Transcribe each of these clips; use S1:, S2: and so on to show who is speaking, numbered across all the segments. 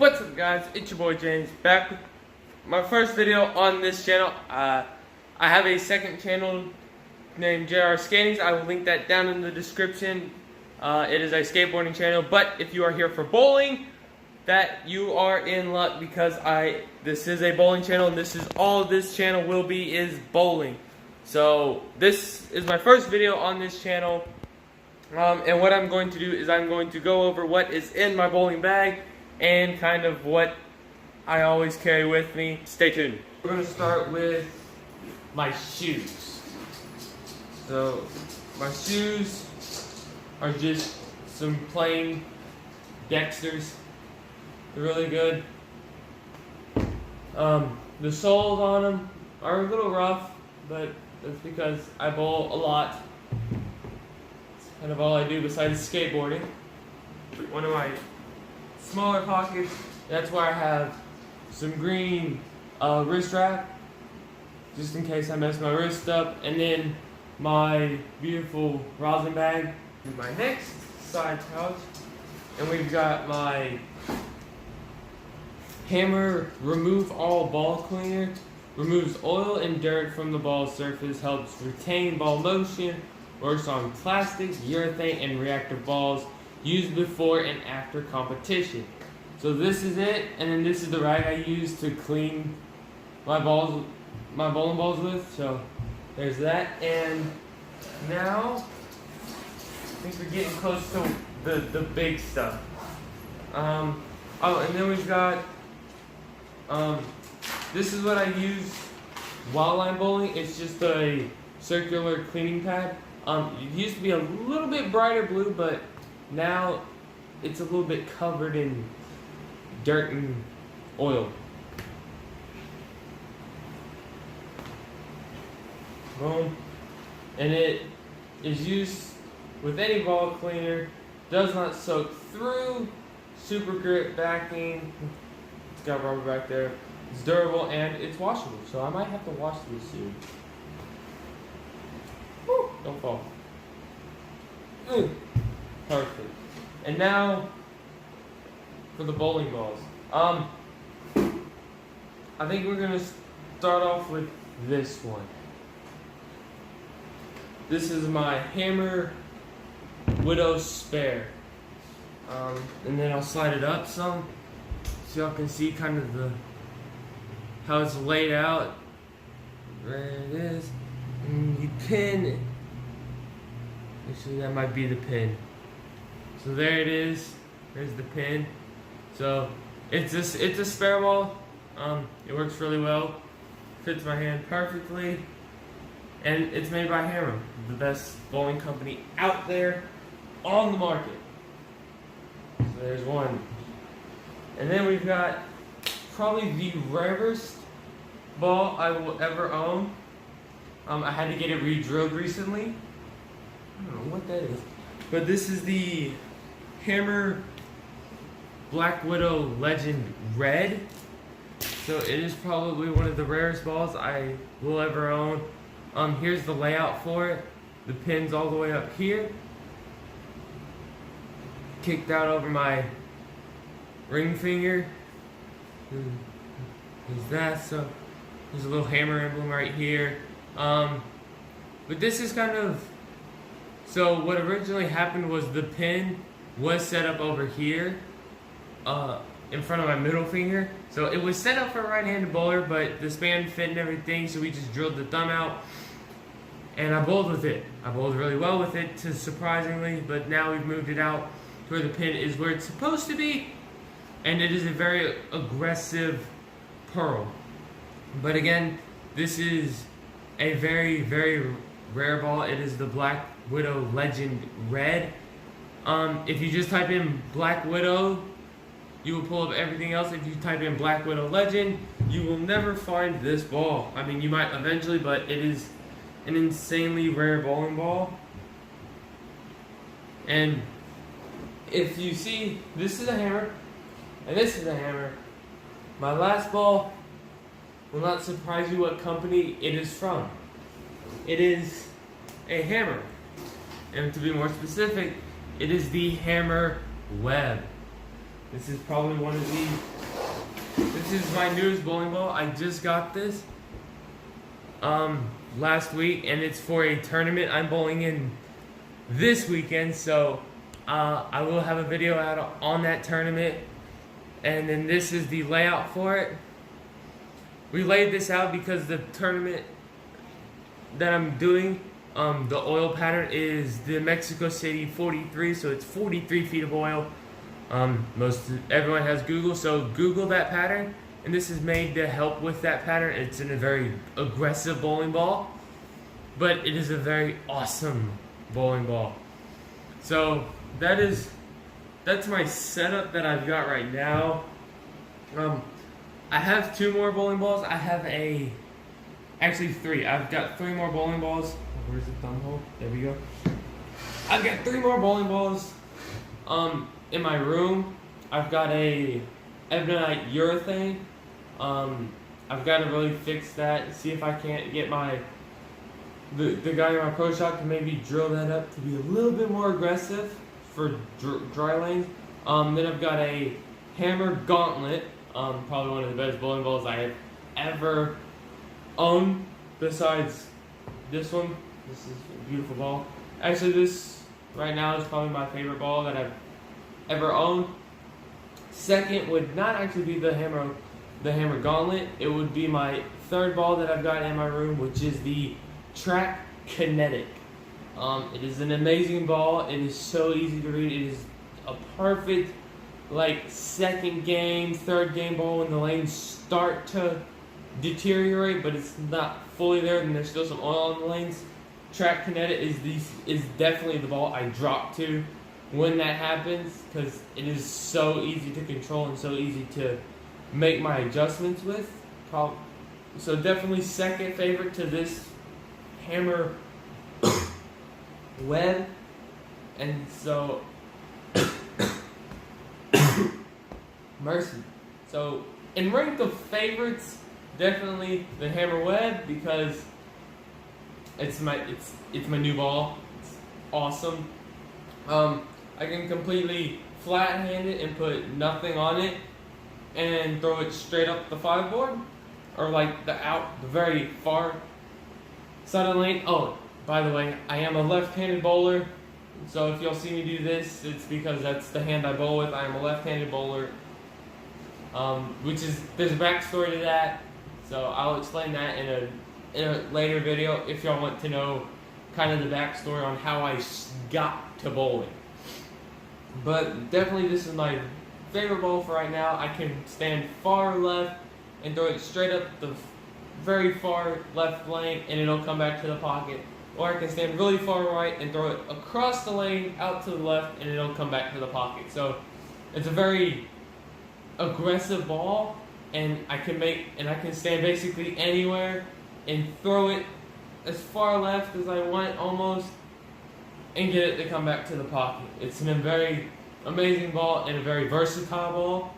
S1: What's up, guys? It's your boy James, back with my first video on this channel. I have a second channel named JR Skatings. I will link that down in the description. It is a skateboarding channel, but if you are here for bowling, that you are in luck, because this is a bowling channel, and this is all this channel will be, is bowling. So this is my first video on this channel, and what I'm going to do is I'm going to go over what is in my bowling bag and kind of what I always carry with me. Stay tuned. We're going to start with my shoes. So my shoes are just some plain Dexters. They're really good. The soles on them are a little rough, but that's because I bowl a lot. It's kind of all I do besides skateboarding. One of my smaller pockets, that's where I have some green wrist wrap, just in case I mess my wrist up, and then my beautiful rosin bag. My next side pouch, and we've got my Hammer Remove All Ball Cleaner. Removes oil and dirt from the ball surface, helps retain ball motion, works on plastic, urethane, and reactive balls, used before and after competition. So this is it, and then this is the rag I use to clean my bowling balls with. So there's that, and now I think we're getting close to the big stuff. Oh, and then we've got this is what I use while I'm bowling. It's just a circular cleaning pad. It used to be a little bit brighter blue, but now it's a little bit covered in dirt and oil. Boom. And it is used with any ball cleaner. Does not soak through. Super grip backing. It's got rubber back there. It's durable and it's washable, so I might have to wash this soon. Woo, don't fall. Perfect. And now for the bowling balls. I think we're gonna start off with this one. This is my Hammer Widow Spare. And then I'll slide it up some so y'all can see kind of how it's laid out. There it is. And you pin it. Actually, that might be the pin. So there it is. There's the pin. So it's a spare ball. It works really well. Fits my hand perfectly. And it's made by Hammer, the best bowling company out there on the market. So there's one. And then we've got probably the rarest ball I will ever own. I had to get it re-drilled recently. I don't know what that is. But this is the Hammer Black Widow Legend Red. So it is probably one of the rarest balls I will ever own. Here's the layout for it. The pin's all the way up here. Kicked out over my ring finger. There's that. So there's a little hammer emblem right here. But this is kind of, so what originally happened was the pin was set up over here, in front of my middle finger. So it was set up for a right-handed bowler, but the span fit and everything, so we just drilled the thumb out. And I bowled with it. I bowled really well with it, surprisingly, but now we've moved it out to where the pin is where it's supposed to be, and it is a very aggressive pearl. But again, this is a very, very rare ball. It is the Black Widow Legend Red. If you just type in Black Widow, you will pull up everything else. If you type in Black Widow Legend, you will never find this ball. I mean, you might eventually, but it is an insanely rare bowling ball. And if you see, this is a hammer, and this is a hammer. My last ball will not surprise you what company it is from. It is a hammer. And to be more specific, it is the Hammer Web. This is probably one of the This is my newest bowling ball. I just got this last week, and it's for a tournament I'm bowling in this weekend. So I will have a video out on that tournament, and then this is the layout for it. We laid this out because the tournament that I'm doing, the oil pattern is the Mexico City 43, so it's 43 feet of oil. Everyone has Google, so Google that pattern, and this is made to help with that pattern. It's in a very aggressive bowling ball, but it is a very awesome bowling ball. So that's my setup that I've got right now. I have 2 more bowling balls. Actually 3. I've got 3 more bowling balls. Where's the thumb hole? There we go. I've got 3 more bowling balls in my room. I've got a ebonite urethane. I've got to really fix that, see if I can't get the guy in my pro shop to maybe drill that up to be a little bit more aggressive for dry lanes. Then I've got a Hammer Gauntlet, probably one of the best bowling balls I have ever owned, besides this one. This is a beautiful ball. Actually, this right now is probably my favorite ball that I've ever owned. Second would not actually be the Hammer Gauntlet. It would be my 3rd ball that I've got in my room, which is the Track Kinetic. It is an amazing ball. It is so easy to read. It is a perfect second game, third game ball when the lanes start to deteriorate, but it's not fully there and there's still some oil on the lanes. Track Kinetic is definitely the ball I drop to when that happens, because it is so easy to control and so easy to make my adjustments with. So definitely second favorite to this Hammer Web. And so mercy. So in rank of favorites, definitely the Hammer Web, because it's my new ball. It's awesome. I can completely flat hand it and put nothing on it and throw it straight up the 5 board, or the very far side of the lane. Oh, by the way, I am a left-handed bowler, so if y'all see me do this, it's because that's the hand I bowl with. I am a left-handed bowler, there's a backstory to that, so I'll explain that in a later video if y'all want to know kind of the backstory on how I got to bowling. But definitely this is my favorite ball for right now. I can stand far left and throw it straight up the very far left lane and it'll come back to the pocket. Or I can stand really far right and throw it across the lane out to the left and it'll come back to the pocket. So it's a very aggressive ball, and I can stand basically anywhere and throw it as far left as I want almost and get it to come back to the pocket. It's a very amazing ball and a very versatile ball.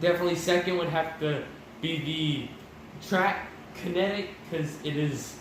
S1: Definitely second would have to be the Track Kinetic, because it's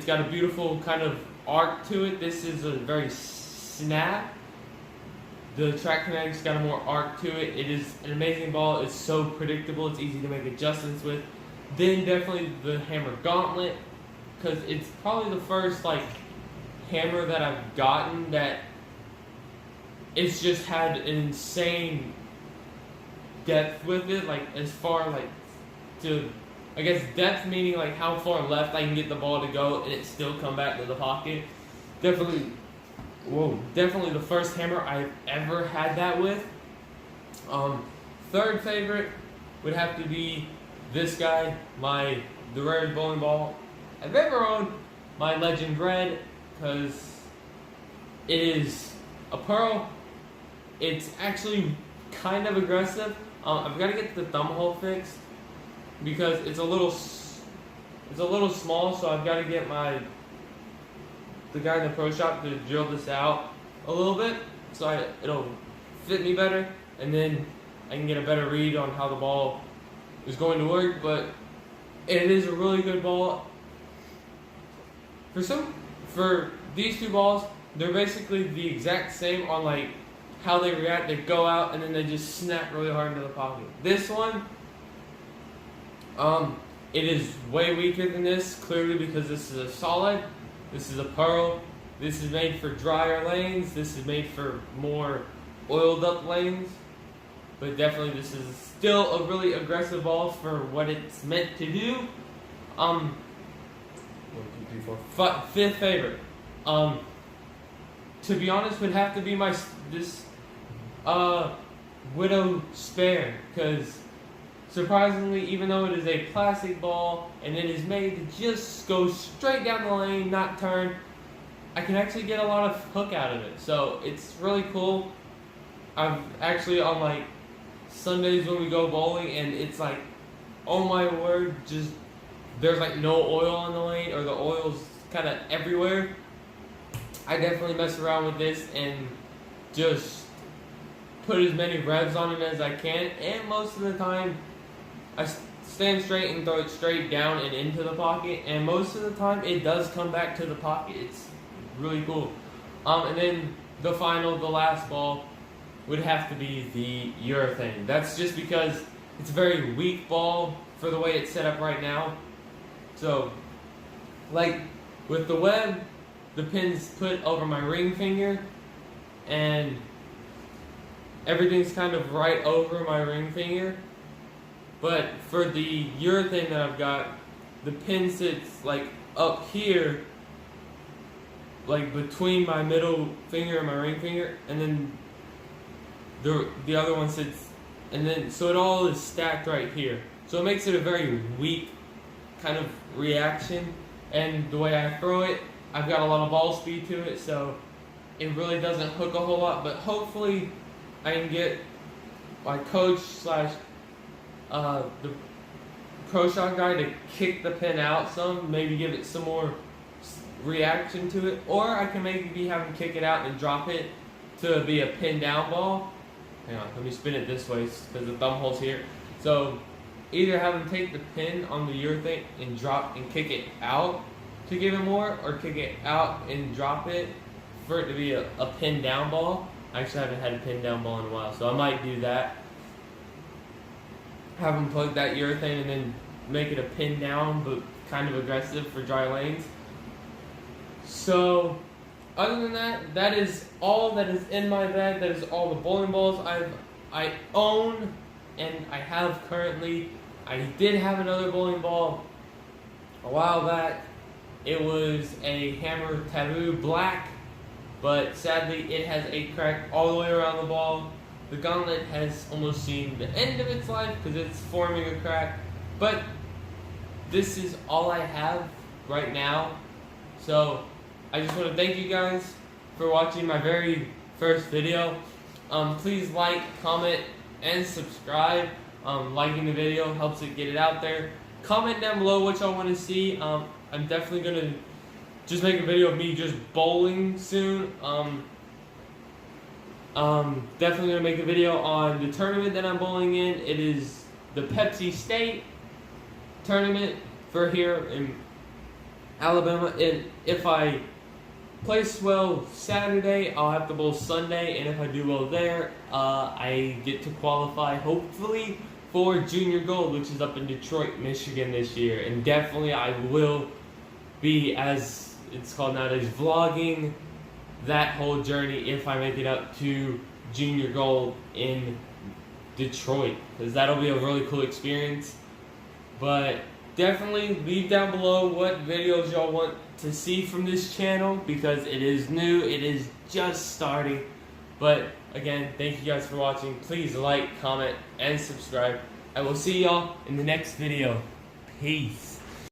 S1: got a beautiful kind of arc to it. This is a very snap. The Track Kinetic's got a more arc to it. It is an amazing ball. It's so predictable. It's easy to make adjustments with. Then definitely the Hammer Gauntlet, because it's probably the first hammer that I've gotten that it's just had an insane depth with it, as far to, I guess depth meaning how far left I can get the ball to go and it still come back to the pocket. Definitely the first hammer I've ever had that with. Third favorite would have to be this guy, the rarest bowling ball I've ever owned, my Legend Red, because it is a pearl. It's actually kind of aggressive. I've got to get the thumb hole fixed because it's a little small, so I've got to get the guy in the pro shop to drill this out a little bit so it'll fit me better, and then I can get a better read on how the ball is going to work. But it is a really good ball. For these two balls, they're basically the exact same on how they react. They go out and then they just snap really hard into the pocket. This one, it is way weaker than this, clearly because this is a solid, this is a pearl, this is made for drier lanes, this is made for more oiled up lanes, but definitely this is still a really aggressive ball for what it's meant to do. 1, 2, 3, 4, fifth favorite. To be honest, would have to be this Widow Spare, because surprisingly, even though it is a plastic ball and it is made to just go straight down the lane, not turn, I can actually get a lot of hook out of it. So it's really cool. I've actually, on like Sundays when we go bowling, and it's like, oh my word, just there's like no oil on the lane, or the oil's kind of everywhere. I definitely mess around with this and just put as many revs on it as I can, and most of the time I stand straight and throw it straight down and into the pocket, and most of the time it does come back to the pocket. It's really cool. And then the last ball would have to be the urethane. That's just because it's a very weak ball for the way it's set up right now. So, like with the web, the pin's put over my ring finger, and everything's kind of right over my ring finger. But for the urethane that I've got, the pin sits like up here, like between my middle finger and my ring finger, and then the other one sits, and then so it all is stacked right here. So it makes it a very weak kind of reaction, and the way I throw it, I've got a lot of ball speed to it, so it really doesn't hook a whole lot. But hopefully I can get my coach slash the pro shot guy to kick the pin out some, maybe give it some more reaction to it, or I can maybe have him kick it out and drop it to be a pin down ball. Hang on, let me spin it this way because the thumb hole's here. So either have him take the pin on the urethane and drop and kick it out to give it more, or kick it out and drop it for it to be a pin down ball. I actually haven't had a pin down ball in a while, so I might do that. Have them plug that urethane and then make it a pin down, but kind of aggressive for dry lanes. So, other than that, that is all that is in my bag. That is all the bowling balls I own and I have currently. I did have another bowling ball a while back. It was a Hammer Taboo Black, but sadly it has a crack all the way around the ball. The gauntlet has almost seen the end of its life because it's forming a crack. But this is all I have right now. So I just want to thank you guys for watching my very first video. Please like, comment, and subscribe. Liking the video helps it get it out there. Comment down below what y'all want to see. I'm definitely going to just make a video of me just bowling soon. Definitely going to make a video on the tournament that I'm bowling in. It is the Pepsi State tournament for here in Alabama. And if I place well Saturday, I'll have to bowl Sunday. And if I do well there, I get to qualify, hopefully, for Junior Gold, which is up in Detroit, Michigan this year. And definitely I will be, as it's called nowadays, vlogging that whole journey if I make it up to Junior Gold in Detroit, because that'll be a really cool experience. But definitely leave down below what videos y'all want to see from this channel, because it is new, it is just starting. But again, thank you guys for watching. Please like, comment, and subscribe. I will see y'all in the next video. Peace.